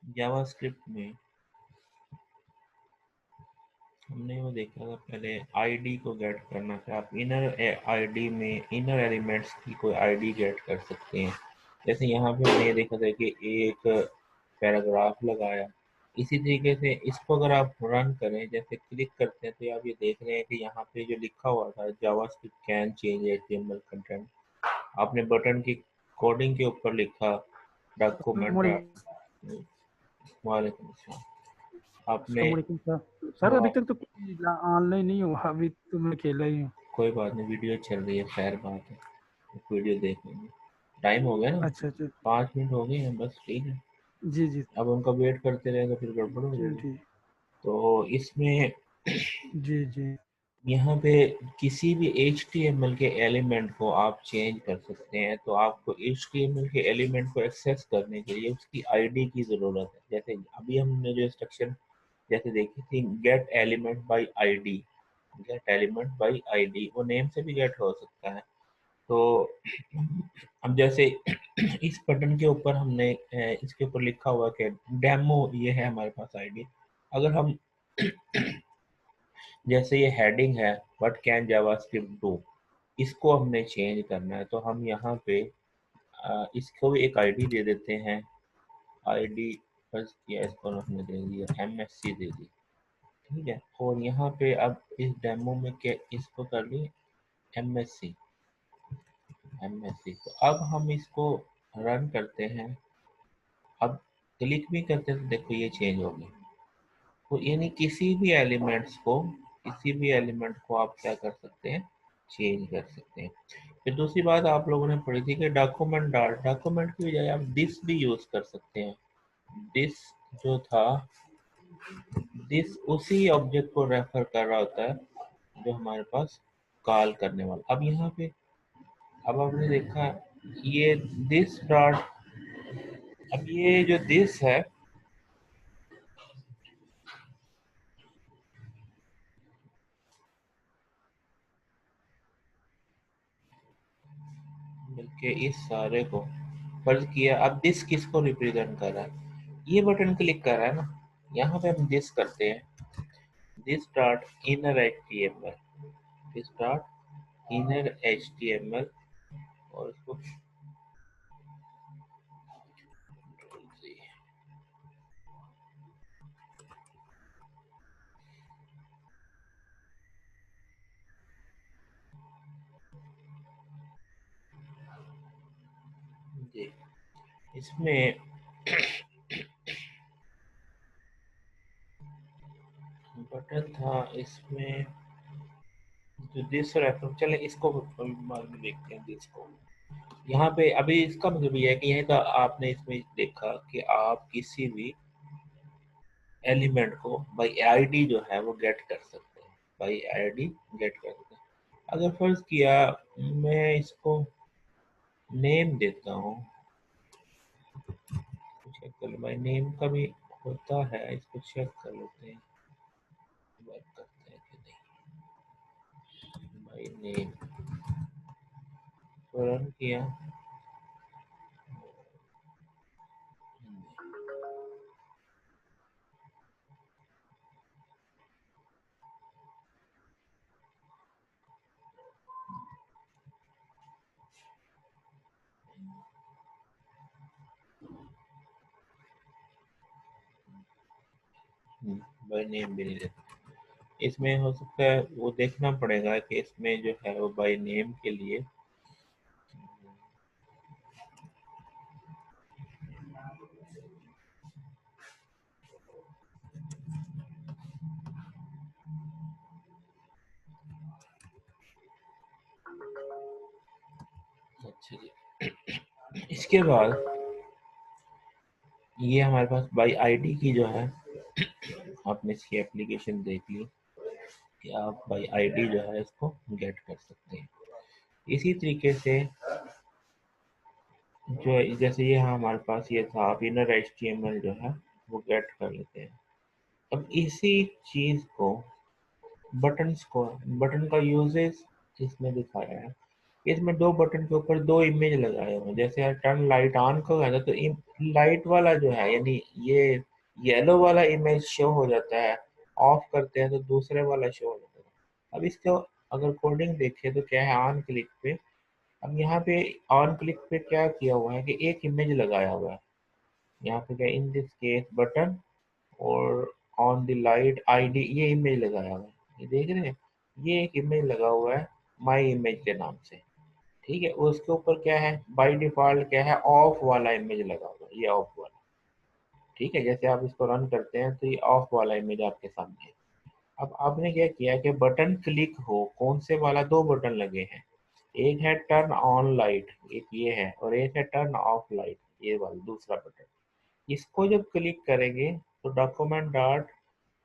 JavaScript में हमने वो देखा था पहले आईडी को गेट करना था। आप इनर आईडी में इनर एलिमेंट्स की कोई आईडी गेट कर सकते हैं। जैसे यहाँ पे हमने ये देखा था कि एक पैराग्राफ लगाया। इसी तरीके से इसको अगर आप रन करें, जैसे क्लिक करते हैं तो आप ये देख रहे हैं कि यहाँ पे जो लिखा हुआ था JavaScript can change HTML content, आपने बटन की कोडिंग के ऊपर लिखा डॉक्यूमेंट। अस्सलामुअलैकुम वालेकुम अस्सलाम। आपने सर। सर अभी हाँ, तक तो ऑनलाइन नहीं हुआ, अभी तो मैं खेला ही हूँ। कोई बात नहीं, वीडियो चल रही है, खैर बात है, वीडियो देख लेंगे। टाइम हो गया ना, अच्छा अच्छा। 5 मिनट हो गए हैं बस, ठीक है। जी जी। अब उनका वेट करते रहे तो फिर गड़बड़ हो चलो जाएगी। ठीक। तो इसमें जी जी। यहाँ पे किसी भी HTML के एलिमेंट को आप चेंज कर सकते हैं। तो आपको HTML के एलिमेंट को एक्सेस करने के लिए उसकी आईडी की ज़रूरत है। जैसे अभी हमने जो इंस्ट्रक्शन जैसे देखी थी, gate element by ID, gate element by ID, वो नेम से भी गेट हो सकता है। तो अब जैसे इस बटन के ऊपर हमने इसके ऊपर लिखा हुआ कि डेमो, ये है हमारे पास आईडी। अगर हम जैसे ये हेडिंग है व्हाट कैन जावास्क्रिप्ट डू, इसको हमने चेंज करना है तो हम यहाँ पे इसको भी एक आईडी दे देते हैं। आईडी फर्स्ट किया, इसको हमने दे दिया MSC दे दी, ठीक है। और यहाँ पे अब इस डेमो में क्या इसको कर लिए MSC। तो अब हम इसको रन करते हैं। अब क्लिक भी करते हैं तो देखो ये चेंज हो गया। तो यानी किसी भी एलिमेंट को आप क्या कर सकते हैं, चेंज कर सकते हैं। फिर दूसरी बात आप लोगों ने पढ़ी थी कि डॉक्यूमेंट की बजाय आप दिस भी यूज कर सकते हैं। दिस जो था, दिस उसी ऑब्जेक्ट को रेफर कर रहा होता है जो हमारे पास कॉल करने वाला। अब यहाँ पे अब आपने देखा ये दिस डॉट, अब ये जो दिस है, बल्कि इस सारे को फर्ज किया। अब दिस किसको रिप्रेजेंट कर रहा है, ये बटन क्लिक कर रहा है ना, यहाँ पे हम दिस करते हैं, this dot inner HTML, this dot inner HTML, और इसको जी, इसमें बटन था, इसमें जो दिस रेफर, चले इसको बाद में देखते हैं दिस को। यहाँ पे अभी इसका मतलब ये है कि यह तो आपने इसमें देखा कि आप किसी भी एलिमेंट को बाई आईडी जो है वो गेट कर सकते हैं, बाई आईडी गेट कर सकते हैं। अगर फर्ज किया मैं इसको नेम देता हूँ, चेक कर लो, भाई नेम का भी होता है, इसको चेक कर लेते हैं, वर्क करते हैं कि नहीं। भाई नेम को रन किया, भाई नेम भी नहीं देता। इसमें हो सकता है वो देखना पड़ेगा कि इसमें जो है वो बाई नेम के लिए अच्छा जी। इसके बाद ये हमारे पास बाई आईडी की जो है, आपने इसकी एप्लीकेशन देख ली कि आप बाई आईडी जो है इसको गेट कर सकते हैं। इसी तरीके से जो जैसे ये हमारे पास ये था, आप इनर HTML जो है वो गेट कर लेते हैं। अब इसी चीज को बटन का यूजेस इसमें दिखाया है इसमें दो बटन के ऊपर दो इमेज लगाए हुए हैं। जैसे टर्न लाइट ऑन को है तो लाइट वाला जो है, यानी ये येलो वाला इमेज शो हो जाता है, ऑफ करते हैं तो दूसरे वाला शो हो जाता है। अब इसको अगर कोडिंग देखें तो क्या है, ऑन क्लिक पे, अब यहाँ पे ऑन क्लिक पे क्या किया हुआ है कि एक इमेज लगाया हुआ है। यहाँ पे क्या, इन दिस केस बटन और ऑन द लाइट आईडी, ये इमेज लगाया हुआ है, ये देख रहे हैं, ये एक इमेज लगा हुआ है माई इमेज के नाम से। ठीक है, उसके ऊपर क्या है, बाय डिफॉल्ट क्या है, ऑफ वाला इमेज लगा हुआ है, ये ऑफ वाला। ठीक है, जैसे आप इसको रन करते हैं तो ये ऑफ वाला इमेज आपके सामने है। अब आपने क्या किया कि बटन क्लिक हो, कौन से वाला, दो बटन लगे हैं, एक है टर्न ऑन लाइट, एक ये है, और एक है टर्न ऑफ लाइट, ये वाला दूसरा बटन। इसको जब क्लिक करेंगे तो document dot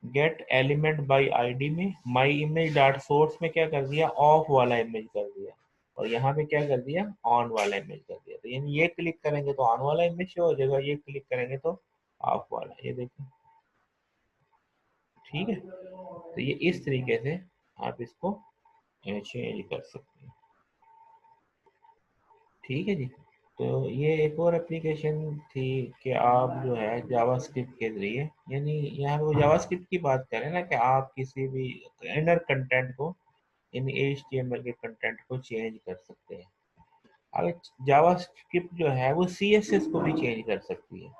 get element by ID में माई इमेज डॉट सोर्स में क्या कर दिया, ऑफ वाला इमेज कर दिया, और यहाँ पे क्या कर दिया, ऑन वाला इमेज कर दिया। तो यानी ये क्लिक करेंगे तो ऑन वाला इमेज शो हो जाएगा, ये क्लिक करेंगे तो ऑफ वाला, ये देखिए। ठीक है, तो ये इस तरीके से आप इसको चेंज कर सकते हैं। ठीक है जी। तो ये एक और एप्लीकेशन थी कि आप जो है जावास्क्रिप्ट के जरिए, यानी यहाँ पे वो जावास्क्रिप्ट की बात करें ना, कि आप किसी भी इनर कंटेंट को, इन HTML के कंटेंट को चेंज कर सकते हैं। अब जावास्क्रिप्ट जो है वो CSS को भी चेंज कर सकती है,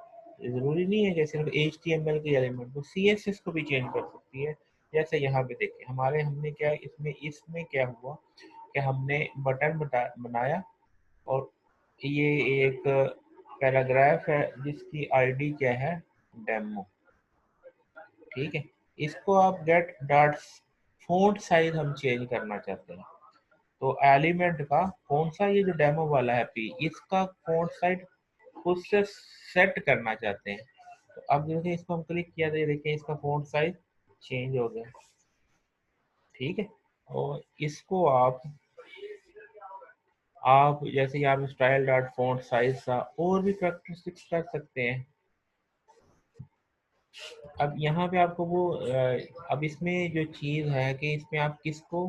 जरूरी नहीं है कि सिर्फ HTML के एलिमेंट को, CSS को भी चेंज कर सकती है। जैसे यहाँ पे देखिए, हमारे हमने क्या, इसमें इसमें क्या हुआ कि हमने बटन बनाया, और ये एक पैराग्राफ है जिसकी आईडी क्या है, डेमो। ठीक है, इसको आप गेट डॉट फॉन्ट साइज हम चेंज करना चाहते हैं, तो एलिमेंट का कौन सा, ये जो डेमो वाला है पी, इसका फॉन्ट साइज खुद से सेट करना चाहते हैं। तो अब देखिए, इसको हम क्लिक किया तो ये देखिए इसका फॉन्ट साइज चेंज हो गया। ठीक है, और इसको आप जैसे यहाँ पे स्टाइल डॉट फॉन्ट साइज सा और भी प्रैक्टिस कर सकते हैं। अब यहाँ पे आपको वो अब इसमें जो चीज़ है कि इसमें आप किसको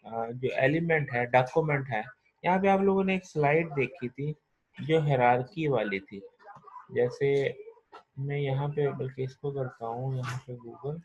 जो एलिमेंट है, डॉक्यूमेंट है, यहाँ पे आप लोगों ने एक स्लाइड देखी थी जो हायरार्की वाली थी। जैसे मैं यहाँ पे बल्कि इसको करता हूँ, यहाँ पे गूगल,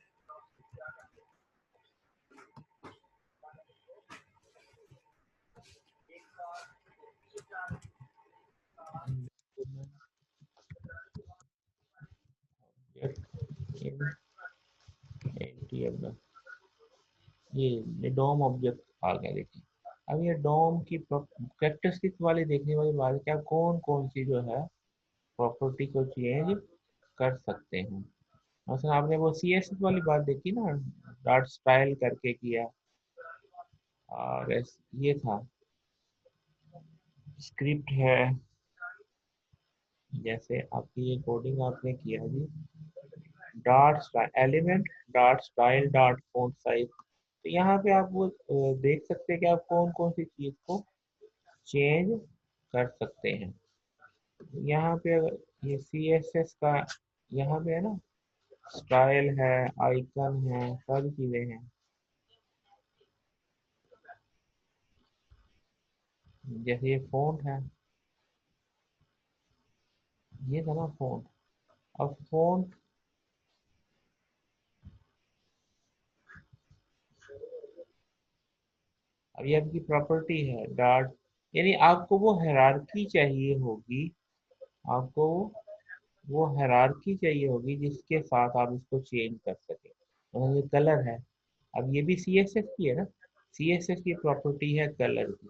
ये डोम ऑब्जेक्ट आ गया देखिए। अब ये डोम की कैरेक्टरिस्टिक वाली देखने वाली बात है, क्या कौन कौन सी जो है प्रॉपर्टी को चेंज कर सकते हैं। मतलब आपने वो CSS वाली बात देखी ना, डॉट स्टाइल करके किया, और ये था स्क्रिप्ट है, जैसे आपकी ये कोडिंग आपने किया जी, dot element dot style dot font size. तो यहाँ पे आप वो देख सकते हैं कि आप कौन कौन सी चीज को चेंज कर सकते हैं। यहाँ पे अगर ये CSS का, यहाँ पे है ना, स्टाइल है, आइकन है, सारी चीजें हैं। जैसे ये फॉन्ट है, ये था ना फॉन्ट। अब फॉन्ट, अब ये आपकी प्रॉपर्टी है डॉट, यानी आपको वो हायरार्की चाहिए होगी, आपको वो हायरार्की चाहिए होगी जिसके साथ आप इसको चेंज कर सके। मतलब ये कलर है, अब ये भी CSS की है ना, CSS की प्रॉपर्टी है कलर की।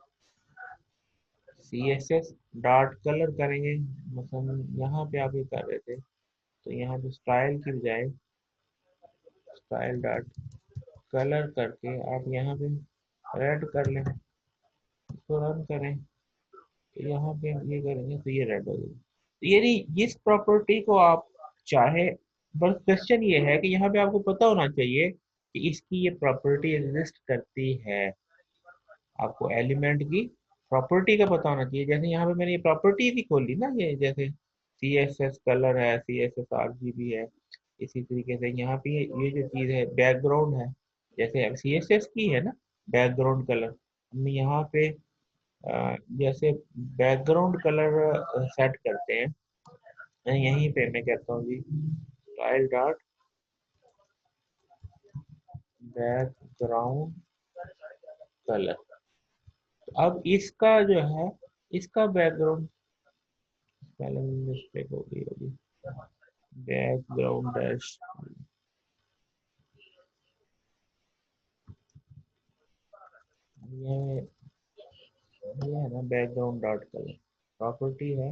CSS डॉट कलर करेंगे, मतलब यहाँ पे आप ये कर रहे थे, तो यहाँ पे स्टाइल की बजाय स्टाइल डॉट कलर करके आप यहाँ पे रेड कर लें, इसको रन करें, तो यहाँ पे हम ये करेंगे तो ये रेड हो जाएगा। तो यानी जिस प्रॉपर्टी को आप चाहे, बस क्वेश्चन ये है कि यहाँ पे आपको पता होना चाहिए कि इसकी ये प्रॉपर्टी एग्जिस्ट करती है। आपको एलिमेंट की प्रॉपर्टी का पता होना चाहिए। जैसे यहाँ पे मैंने ये प्रॉपर्टी भी खोली ना, ये जैसे CSS कलर है, CSS RGB है, इसी तरीके से यहाँ पे ये जो चीज़ है बैकग्राउंड है, जैसे CSS की है ना बैकग्राउंड कलर, हमने यहाँ पे जैसे बैकग्राउंड कलर सेट करते हैं, यहीं पे मैं कहता हूँ जी स्टाइल डॉट बैकग्राउंड कलर। तो अब इसका जो है, इसका बैकग्राउंड स्पेलिंग मिस्टेक हो गई होगी, बैकग्राउंड डैश, ये है ना बैकग्राउंड डॉट कलर प्रॉपर्टी है,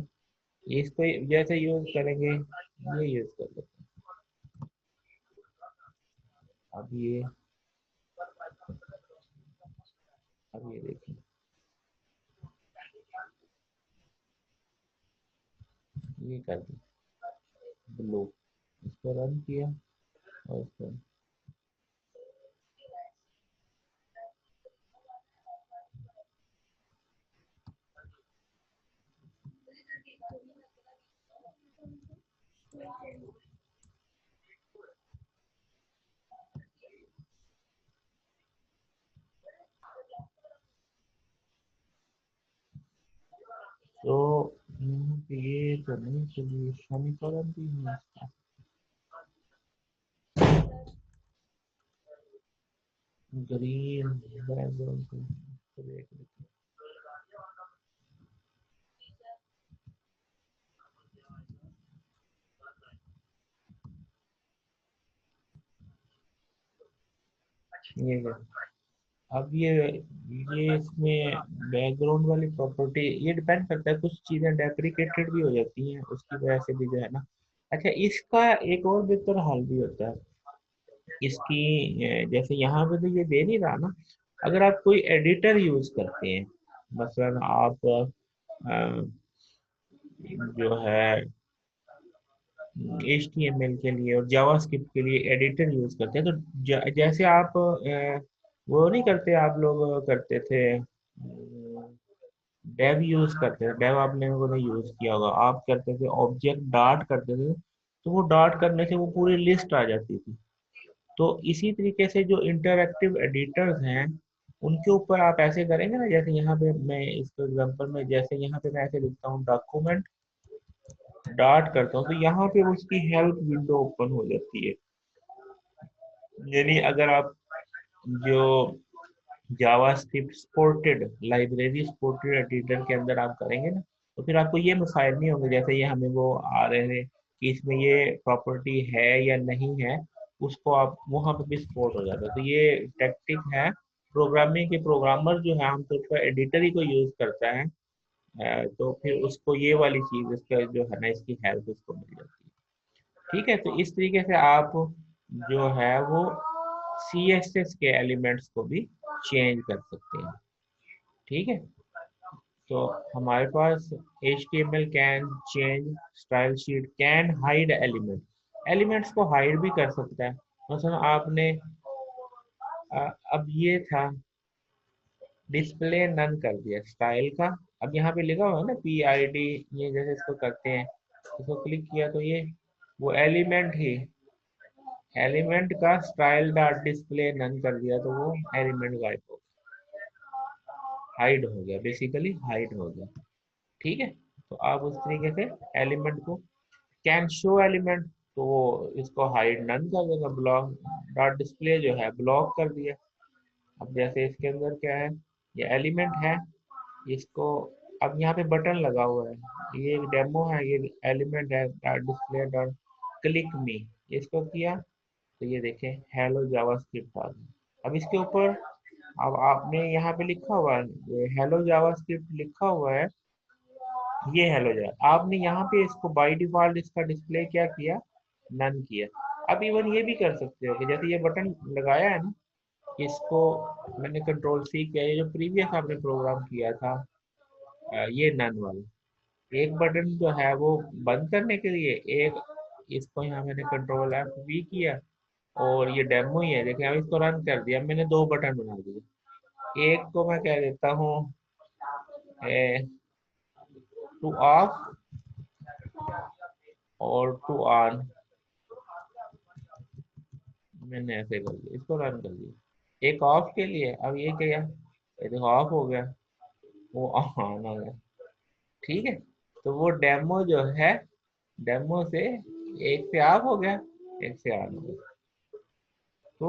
इसको जैसे यूज करेंगे ये यूज कर लेते हैं। अब ये, अब ये देखिए, ये कर दी ब्लू, इसको रन किया और इसको, तो यहाँ पे ये तो नहीं चलिए, समीकरण भी है इसका, ग्रीन बैकग्राउंड को देख लेते हैं। ये क्या? अब ये इसमें बैकग्राउंड वाली प्रॉपर्टी, ये डिपेंड करता है, कुछ चीजें डेप्रिकेटेड भी हो जाती हैं उसकी वजह से भी जो है ना। अच्छा, इसका एक और बेहतर हल भी होता है इसकी, जैसे यहाँ पे तो ये दे नहीं रहा ना, अगर आप कोई एडिटर यूज करते हैं, मसलन आप जो है HTML के लिए और जावास्क्रिप्ट के लिए एडिटर यूज करते हैं, तो जैसे आप वो नहीं करते, आप लोग करते थे डेव यूज करते थे, डेव आपने को नहीं यूज किया होगा, आप करते थे ऑब्जेक्ट डार्ट करते थे, तो वो डार्ट करने से वो पूरी लिस्ट आ जाती थी। तो इसी तरीके से जो इंटरएक्टिव एडिटर्स हैं उनके ऊपर आप ऐसे करेंगे ना, जैसे यहाँ पे मैं इसको एग्जांपल में, जैसे यहाँ पे मैं ऐसे लिखता हूँ डॉक्यूमेंट डार्ट करता हूँ, तो यहाँ पे उसकी हेल्प विंडो ओपन हो जाती है। यानी अगर आप जो JavaScript supported library supported editor के अंदर आप करेंगे ना, तो फिर आपको ये मसाइल नहीं होंगे, जैसे ये हमें वो आ रहे थे कि इसमें ये प्रॉपर्टी है या नहीं है, उसको आप वहां पे भी सपोर्ट हो जाता है। तो ये टेक्टिक है प्रोग्रामिंग के, प्रोग्रामर जो है आमतौर पर एडिटर ही को यूज करता है, तो फिर उसको ये वाली चीज इसका जो है ना, इसकी हेल्प उसको मिल जाती है। ठीक है, तो इस तरीके से आप जो है वो CSS के एलिमेंट्स को भी चेंज कर सकते हैं। ठीक है, तो हमारे पास HTML can change style sheet, can hide element, elements को हाइड भी कर सकता है। मतलब आपने अब ये था डिस्प्ले नन कर दिया स्टाइल का, अब यहाँ पे लिखा हुआ है ना PID, ये जैसे इसको करते हैं, इसको क्लिक किया तो ये वो एलिमेंट ही, एलिमेंट का स्टाइल डॉट डिस्प्ले नन कर दिया तो वो एलिमेंट गायब हो, हाइड हो गया, बेसिकली हाइड हो गया। ठीक है, तो आप उस तरीके से एलिमेंट को, कैन शो एलिमेंट, तो वो इसको हाइड नन कर देगा, ब्लॉक डॉट डिस्प्ले जो है ब्लॉक कर दिया। अब जैसे इसके अंदर क्या है, ये एलिमेंट है, इसको, अब यहाँ पे बटन लगा हुआ है, ये एक डेमो है, ये एलिमेंट है डॉट डिस्प्ले डॉट क्लिक मी, इसको किया तो ये देखें हेलो जावास्क्रिप्ट आ गया। अब इसके ऊपर, अब आपने यहाँ पे लिखा हुआ है हेलो जावास्क्रिप्ट लिखा हुआ है, ये हेलो जावा, आपने यहाँ पे इसको बाय डिफॉल्ट इसका डिस्प्ले क्या किया, नन किया। अब इवन ये भी कर सकते हो कि जैसे ये बटन लगाया है ना, इसको मैंने कंट्रोल C किया, ये जो प्रीवियस आपने प्रोग्राम किया था ये नन वाला, एक बटन जो है वो बंद करने के लिए, एक इसको यहाँ मैंने कंट्रोल F V किया, और ये डेमो ही है, देखिए अब इसको रन कर दिया, मैंने दो बटन बना दिए, एक को मैं कह देता हूँ टू ऑफ और टू ऑन, मैंने ऐसे कर दिया, इसको रन कर दिया, एक ऑफ के लिए, अब ये क्या, ये देखो ऑफ हो गया, वो ऑन हो गया। ठीक है, तो वो डेमो जो है, डेमो से एक से ऑफ हो गया, एक से ऑन हो गया। तो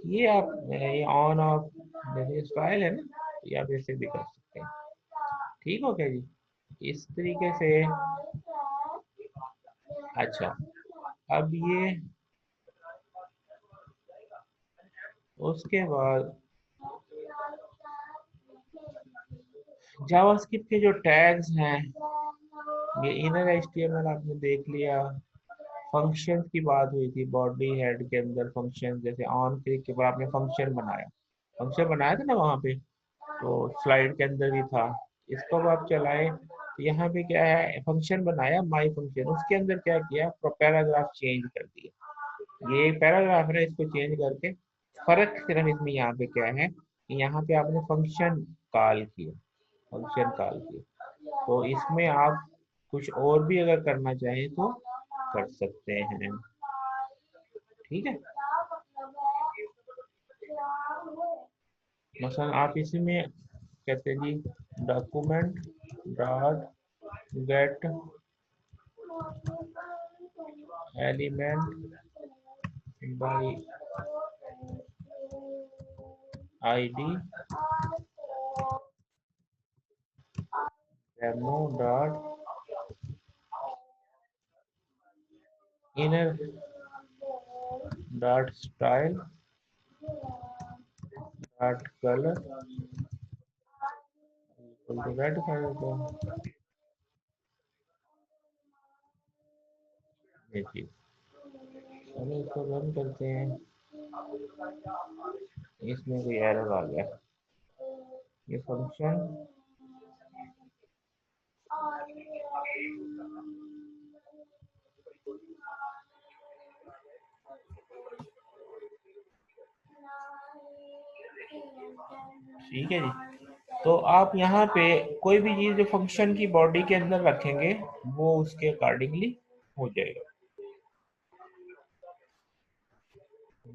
ये आप ये ऑन ऑफ जैसे स्टाइल है ना, ये आप ऐसे भी कर सकते हैं। ठीक हो गया जी, इस तरीके से। अच्छा, अब ये उसके बाद जावास्क्रिप्ट के जो टैग्स हैं, ये इनर एचटीएमएल आपने देख लिया। फंक्शन की बात हुई थी, बॉडी हेड के अंदर फंक्शन, जैसे ऑन क्लिक के बाद आपने फंक्शन बनाया था ना वहाँ पे, तो स्लाइड के अंदर भी था। इसको अब आप चलाएं तो यहाँ पे क्या है, फंक्शन बनाया माई फंक्शन, उसके अंदर क्या किया, पैराग्राफ चेंज कर दिया। ये पैराग्राफ है ना, इसको चेंज करके फर्क सिर्फ इसमें यहाँ पे क्या है कि यहाँ पे आपने फंक्शन कॉल किया। तो इसमें आप कुछ और भी अगर करना चाहें तो कर सकते हैं। ठीक है, मसलन आप इसी में कहते हैं जी, document dot get element by ID demo dot inner dot style dot color red कर दो। ये चीज, चलो इसको रन करते हैं। इसमें कोई एरर आ गया, ये फंक्शन ठीक है जी। तो आप यहाँ पे कोई भी चीज जो फंक्शन की बॉडी के अंदर रखेंगे वो उसके अकॉर्डिंगली हो जाएगा।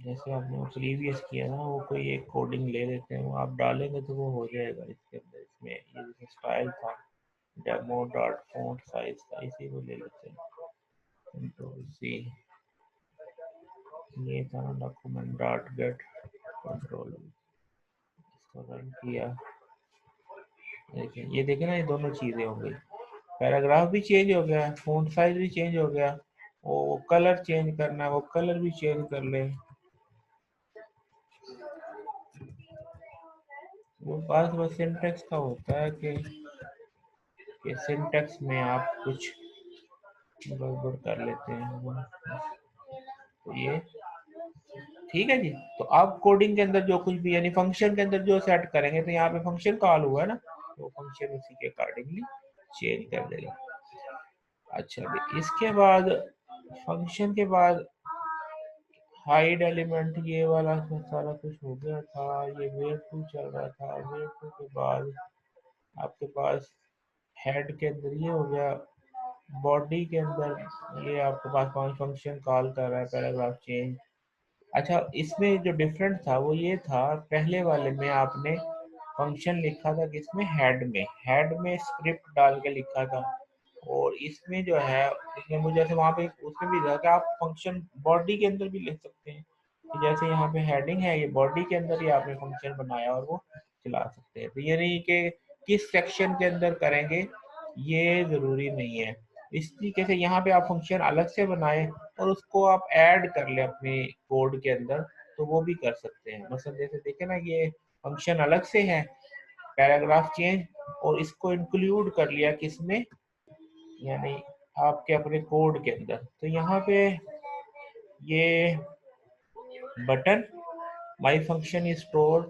जैसे आपने प्रीवियस किया ना, वो कोई एक कोडिंग ले लेते हैं, वो आप डालेंगे तो वो हो जाएगा इसके अंदर। इसमें ये जैसे स्टाइल था, डेमो डॉट फॉन्ट साइज था, इसी को ले लेते हैं, कंट्रोल सी। ये था डॉक्यूमेंट डॉट गेट, कंट्रोल, इसको रन किया। देखिए, ये देखे ना, ये दोनों चीजें हो गई, पैराग्राफ भी चेंज हो गया, फॉन्ट साइज भी चेंज हो गया, वो कलर चेंज करना है वो कलर भी चेंज कर ले। वो बात बस सिंटेक्स का होता है कि सिंटेक्स में आप कुछ गड़बड़ कर लेते हैं। तो ये ठीक है जी। तो आप कोडिंग के अंदर जो कुछ भी, यानी फंक्शन के अंदर जो सेट करेंगे, तो यहाँ पे फंक्शन कॉल हुआ है ना, तो फंक्शन उसी के अकॉर्डिंगली चेंज कर देगा। अच्छा, अभी इसके बाद फंक्शन के बाद हाइड एलिमेंट, ये वाला सारा कुछ हो गया था। ये वेव टू चल रहा था, वेव टू के बाद आपके पास हेड के अंदर ये हो गया, बॉडी के अंदर ये आपके पास फंक्शन कॉल कर रहा है, पैराग्राफ चेंज। अच्छा, इसमें जो डिफरेंट था वो ये था, पहले वाले में आपने फंक्शन लिखा था किसमें, हेड में स्क्रिप्ट डाल के लिखा था। और इसमें जो है, इसमें मुझे जैसे वहाँ पे उसमें भी था कि आप फंक्शन बॉडी के अंदर भी लिख सकते हैं, कि जैसे यहाँ पे हेडिंग है, ये बॉडी के अंदर ही आपने फंक्शन बनाया और वो चला सकते हैं। तो ये नहीं कि किस सेक्शन के अंदर करेंगे, ये जरूरी नहीं है। इस तरीके से यहाँ पे आप फंक्शन अलग से बनाए और उसको आप ऐड कर ले अपने कोड के अंदर, तो वो भी कर सकते हैं। मतलब जैसे देखे ना, ये फंक्शन अलग से है, पैराग्राफ चेंज, और इसको इंक्लूड कर लिया किसमें, यानी आपके अपने कोड के अंदर। तो यहाँ पे ये button my function is store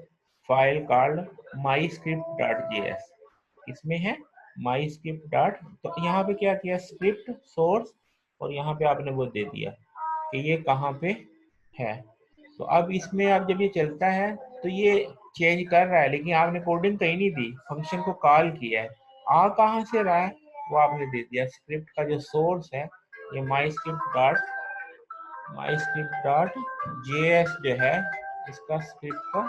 file called my script dot JS, इसमें है माई स्क्रिप्ट डॉट। तो यहाँ पे क्या किया, स्क्रिप्ट सोर्स, और यहाँ पे आपने वो दे दिया कि ये कहाँ पे है। तो अब इसमें अब जब ये चलता है तो ये चेंज कर रहा है, लेकिन आपने कोडिंग कहीं नहीं दी, फंक्शन को कॉल किया है। आ कहाँ से रहा है वो आपने दे दिया, स्क्रिप्ट का जो सोर्स है ये माई स्क्रिप्ट डॉट जेएस जो है, इसका स्क्रिप्ट का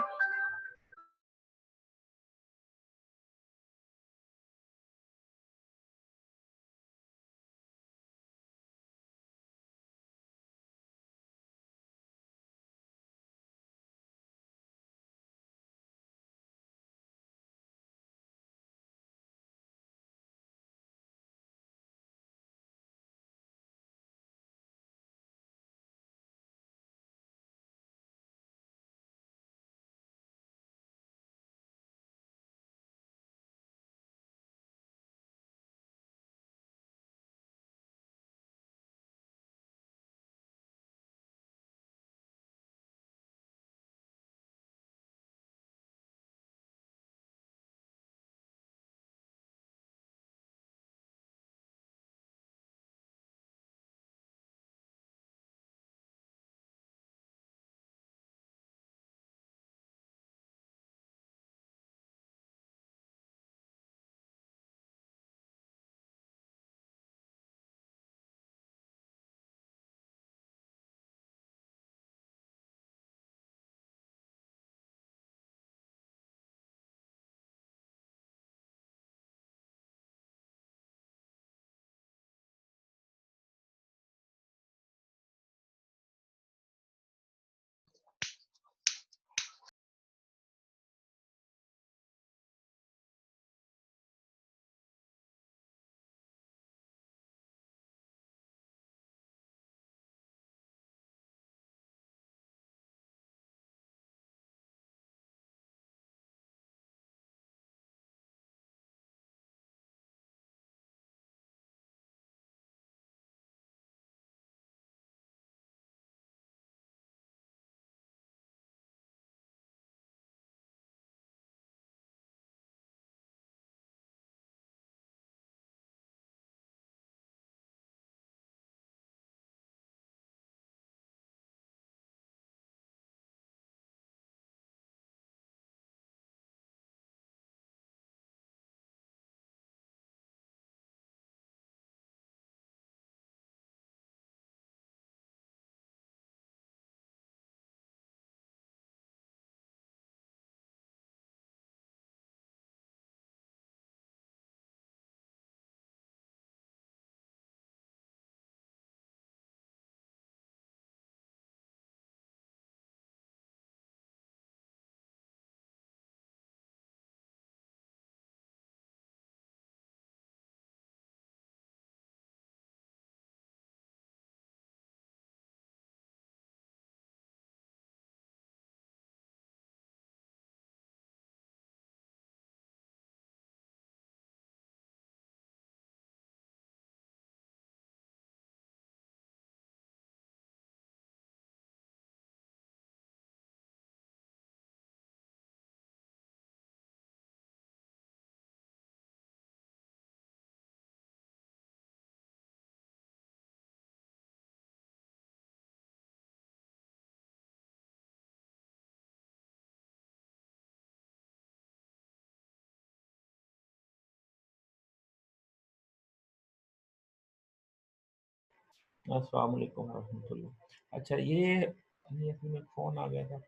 अस्सलाम वालेकुम रहमतुल्लाह। अच्छा ये असल में फ़ोन आ गया था।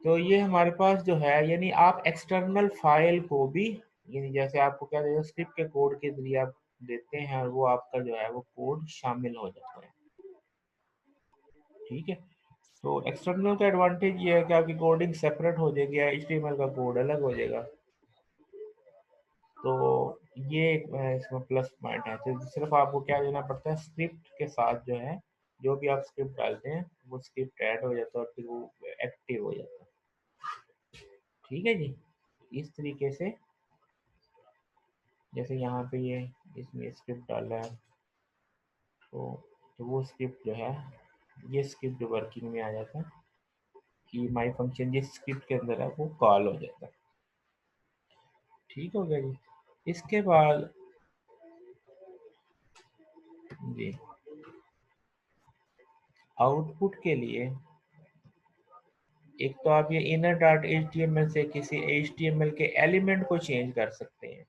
तो ये हमारे पास जो है, यानी आप एक्सटर्नल फाइल को भी, यानी जैसे आपको क्या देगा, स्क्रिप्ट के कोड के ज़रिए आप देते हैं और वो आपका जो है वो कोड शामिल हो जाता है। ठीक है। तो एक्सटर्नल का एडवांटेज ये है कि आपकी कोडिंग सेपरेट हो जाएगी, एचटीएमएल का कोड अलग हो जाएगा। तो ये एक इसमें प्लस पॉइंट है। तो सिर्फ आपको क्या देना पड़ता है, स्क्रिप्ट के साथ जो है, जो भी आप स्क्रिप्ट डालते हैं वो स्क्रिप्ट ऐड हो जाता है और फिर वो एक्टिव हो जाता है। ठीक है जी। इस तरीके से, जैसे यहाँ पे ये इसमें स्क्रिप्ट डाला है, तो वो स्क्रिप्ट जो है, ये स्क्रिप्ट जो वर्किंग में आ जाता है कि माई फंक्शन जिस स्क्रिप्ट के अंदर है वो कॉल हो जाता है। ठीक हो गया जी। इसके बाद जी, आउटपुट के लिए एक तो आप ये इनर डॉट एचटीएमएल से किसी एचटीएमएल के एलिमेंट को चेंज कर सकते हैं।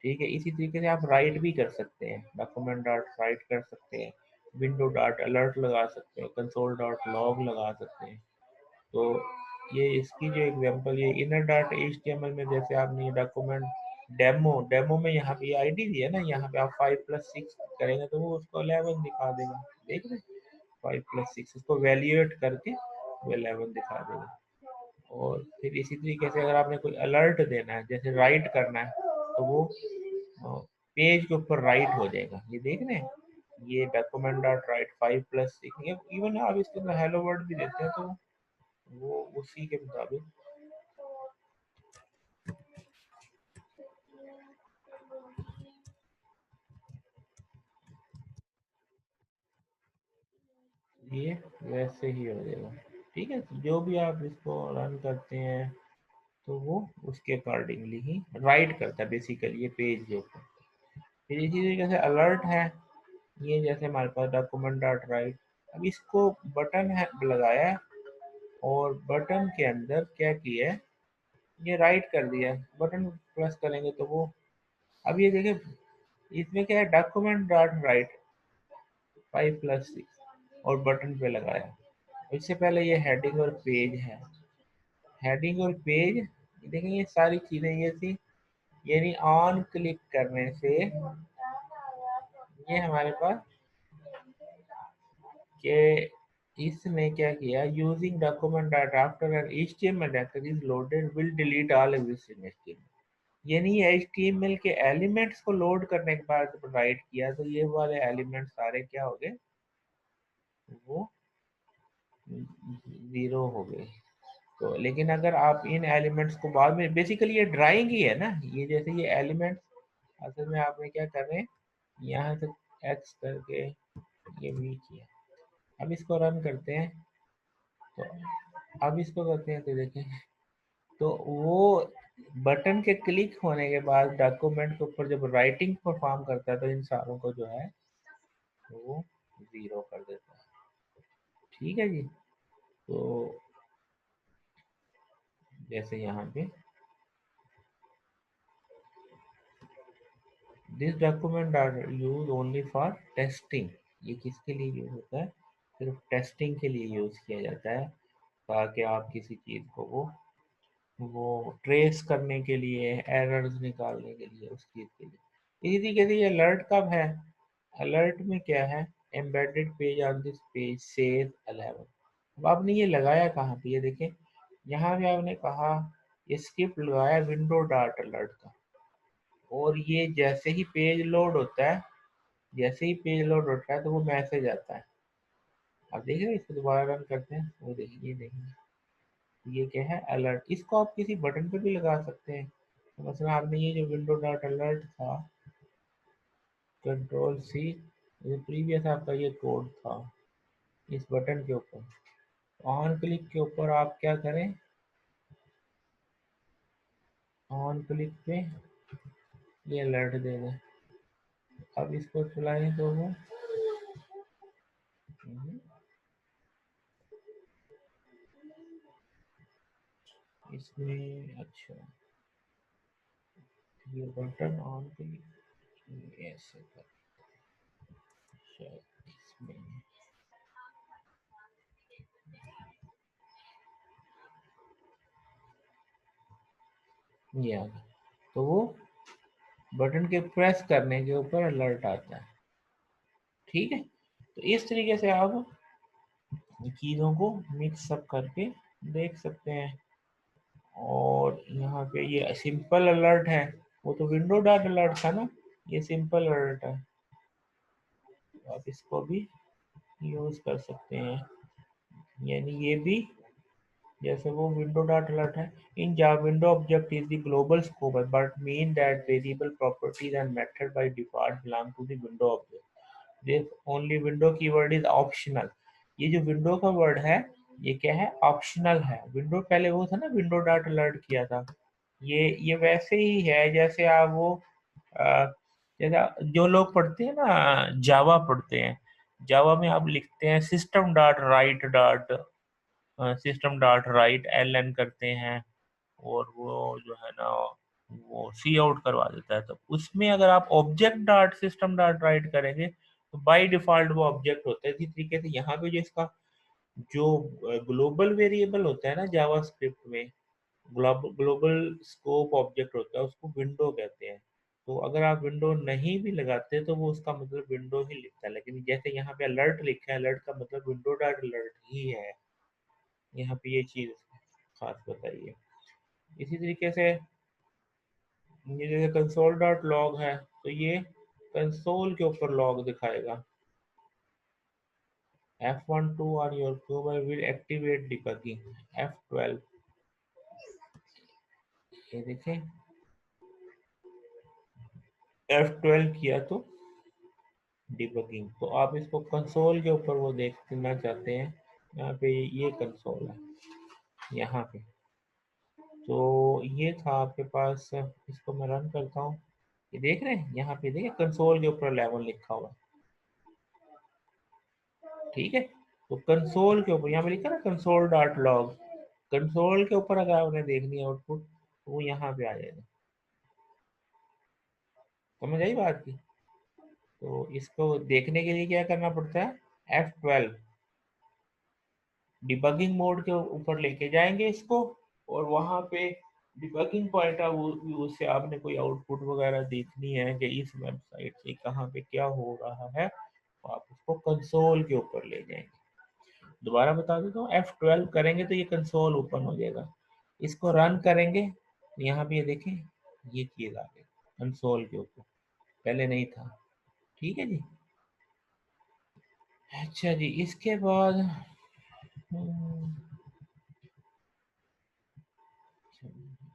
ठीक है। इसी तरीके से आप राइट भी कर सकते हैं, डॉक्यूमेंट डॉट राइट कर सकते हैं, विंडो डॉट अलर्ट लगा सकते हैं, कंसोल डॉट लॉग लगा सकते हैं। तो ये इसकी जो एग्जांपल, ये इनर डॉट एचटीएमएल में जैसे आपने ये डॉक्यूमेंट डेमो डेमो में यहाँ पे आईडी दी है ना, यहाँ पे आप 5+6 करेंगे तो वो उसको 11 दिखा देगा। देख रहे हैं, 5+6 इसको वैल्यूएट करके वो 11 दिखा देगा। और फिर इसी तरीके से अगर आपने कोई अलर्ट देना है, जैसे राइट करना है, तो वो पेज के ऊपर राइट हो जाएगा। ये देख रहे हैं, ये डॉक्यूमेंट डॉट राइट 5+6, इवन आप इसके अंदर हेलो वर्ड भी देते हैं तो वो उसी के मुताबिक ये वैसे ही हो जाएगा। ठीक है। जो भी आप इसको रन करते हैं तो वो उसके अकॉर्डिंगली ही राइट करता है बेसिकली ये पेज के ऊपर। फिर इसी तरीके से अलर्ट है, ये जैसे हमारे पास डॉक्यूमेंट डॉट राइट, अब इसको बटन है लगाया और बटन के अंदर क्या किया है, ये राइट कर दिया। बटन प्रेस करेंगे तो वो, अब ये देखिए इसमें क्या है, डॉक्यूमेंट डॉट राइट 5+6 और बटन पे लगाया। इससे पहले ये हेडिंग और पेज है, हेडिंग और पेज, देखें ये सारी चीजें ये थी, यानी ऑन क्लिक करने से ये हमारे पास कि इसने क्या किया, using document dot after an HTML data is loaded will delete all existing HTML. यानी एचटीएमएल के एलिमेंट्स को लोड करने के बाद जब राइट किया तो ये वाले एलिमेंट्स सारे क्या हो गए, वो जीरो हो गए। तो लेकिन अगर आप इन एलिमेंट्स को बाद में, बेसिकली ये ड्राइंग ही है ना, ये जैसे ये एलिमेंट्स असल में आपने क्या कर रहे हैं, यहाँ से एक्स करके ये भी किया। अब इसको रन करते हैं, तो अब इसको करते हैं तो देखें, तो वो बटन के क्लिक होने के बाद डॉक्यूमेंट के ऊपर जब राइटिंग परफॉर्म करता है तो इन सारों को जो है वो जीरो कर देता है। ठीक है जी। तो जैसे यहाँ पे this document are use only for testing, ये किसके लिए यूज होता है, सिर्फ टेस्टिंग के लिए यूज किया जाता है, ताकि आप किसी चीज़ को वो ट्रेस करने के लिए, एरर्स निकालने के लिए, उस चीज़ के लिए। इसी तरीके से ये अलर्ट कब है, अलर्ट में क्या है, embedded page on this page says 11। अब आपने ये लगाया कहाँ पे, ये देखें यहाँ पे आपने कहा, ये स्क्रिप्ट लगाया विंडो डॉट अलर्ट का, और ये जैसे ही पेज लोड होता है, जैसे ही पेज लोड होता है तो वो मैसेज आता है। अब देख रहे हैं, इसको दोबारा रन करते हैं, वो देखिए, देखिए ये क्या है, अलर्ट। इसको आप किसी बटन पे भी लगा सकते हैं। तो मसलन आपने ये जो विंडो डॉट अलर्ट था, कंट्रोल सी, ये प्रीवियस आपका ये कोड था, इस बटन के ऊपर ऑन क्लिक के ऊपर आप क्या करें, ऑन क्लिक पे ये अलर्ट दे दें। अब इसको चलाएं तो वो इसमें, अच्छा ये बटन ऑन क्लिक ऐसे कर, शायद ये आ गया, तो वो बटन के प्रेस करने के ऊपर अलर्ट आता है। ठीक है, तो इस तरीके से आप चीज़ों को मिक्स अप करके देख सकते हैं। और यहाँ पे ये सिंपल अलर्ट है, वो तो विंडो डॉट अलर्ट था ना, ये सिंपल अलर्ट है, आप इसको भी यूज कर सकते हैं। यानी ये भी जैसे वो विंडो डॉट अलर्ट है, in Java window object is the global scope but mean that variable properties and method by default belong to the window object, this only window keyword is optional. ये जो window का word है ये क्या है, optional है। Window पहले वो था ना, विंडो डॉट अलर्ट किया था, ये वैसे ही है जैसे आप वो जैसा जो लोग पढ़ते हैं ना, जावा पढ़ते हैं, जावा में आप लिखते हैं सिस्टम डॉट राइट एल करते हैं, और वो जो है ना वो सी आउट करवा देता है। तो उसमें अगर आप object dot system dot right करेंगे तो बाय डिफॉल्ट वो ऑब्जेक्ट होता है। इसी तरीके से यहाँ पे जो इसका जो ग्लोबल वेरिएबल होता है ना जावा स्क्रिप्ट में, ग्लोबल स्कोप ऑब्जेक्ट होता है, उसको विंडो कहते हैं। तो अगर आप विंडो नहीं भी लगाते तो वो उसका मतलब विंडो ही लिखता है, लेकिन जैसे यहाँ पे अलर्ट लिखा है, अलर्ट का मतलब विंडो डॉट अलर्ट ही है। यहाँ पे ये चीज खास बताइए। इसी तरीके से ये जैसे कंसोल डॉट लॉग है, तो ये कंसोल के ऊपर लॉग दिखाएगा। F12 on your keyboard will activate debugging। F12, ये देखें F12 किया तो डिबगिंग। तो आप इसको कंसोल के ऊपर वो देखना चाहते हैं, यहाँ पे ये कंसोल है यहाँ पे। तो ये था आपके पास, इसको मैं रन करता हूँ, ये देख रहे हैं यहाँ पे, देखिए कंसोल के ऊपर 11 लिखा हुआ है। ठीक है, तो कंसोल के ऊपर यहाँ पे लिखा ना कंसोल डॉट लॉग, कंसोल के ऊपर अगर आपने देखनी है आउटपुट तो वो यहाँ पे आ जाएगा। समझ आई बात की? तो इसको देखने के लिए क्या करना पड़ता है, F12 डिबगिंग मोड के ऊपर लेके जाएंगे इसको, और वहां पे डिबगिंग पॉइंट ऑफ व्यू से आपने कोई आउटपुट वगैरह देखनी है कि इस वेबसाइट से कहाँ पे क्या हो रहा है, तो आप उसको कंसोल के ऊपर ले जाएंगे। दोबारा बता देता हूँ, F12 करेंगे तो ये कंसोल ओपन हो जाएगा, इसको रन करेंगे यहाँ पे ये देखें ये चीज आ गई कंसोल के ऊपर, पहले नहीं था। ठीक है जी। अच्छा जी, इसके बाद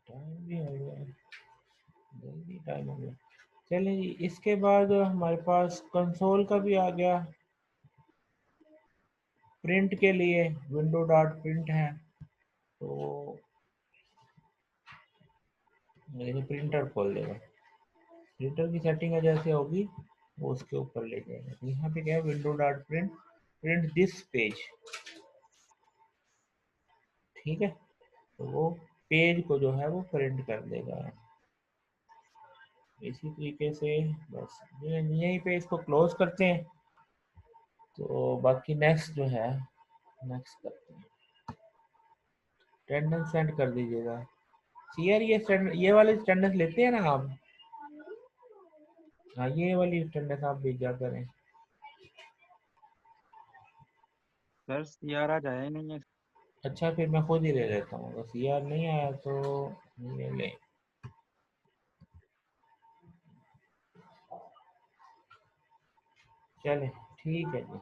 टाइम भी हो गया, जल्दी टाइम हो गया। चलिए जी, इसके बाद हमारे पास कंसोल का भी आ गया। प्रिंट के लिए विंडो डॉट प्रिंट है, तो मेरे प्रिंटर खोल देगा, प्रिंटर की सेटिंग जैसे होगी वो उसके ऊपर ले जाएगा। तो यहाँ पे क्या है, window dot print, print this page. ठीक है, तो वो पेज को जो है वो प्रिंट कर देगा। इसी तरीके से बस यहीं पे इसको क्लोज करते हैं। तो बाकी नेक्स्ट जो है, नेक्स्ट करते हैं, अटेंडेंस सेंड कर दीजिएगा। सी यार ये वाले अटेंडेंस लेते हैं ना आप? हाँ, ये वाली अटेंडेंस आप भेजा करें। सर सीआर आज आया ही नहीं है। अच्छा, फिर मैं खुद ही ले लेता हूँ, अगर सी आर नहीं आया तो ये ले। चले, ठीक है जी।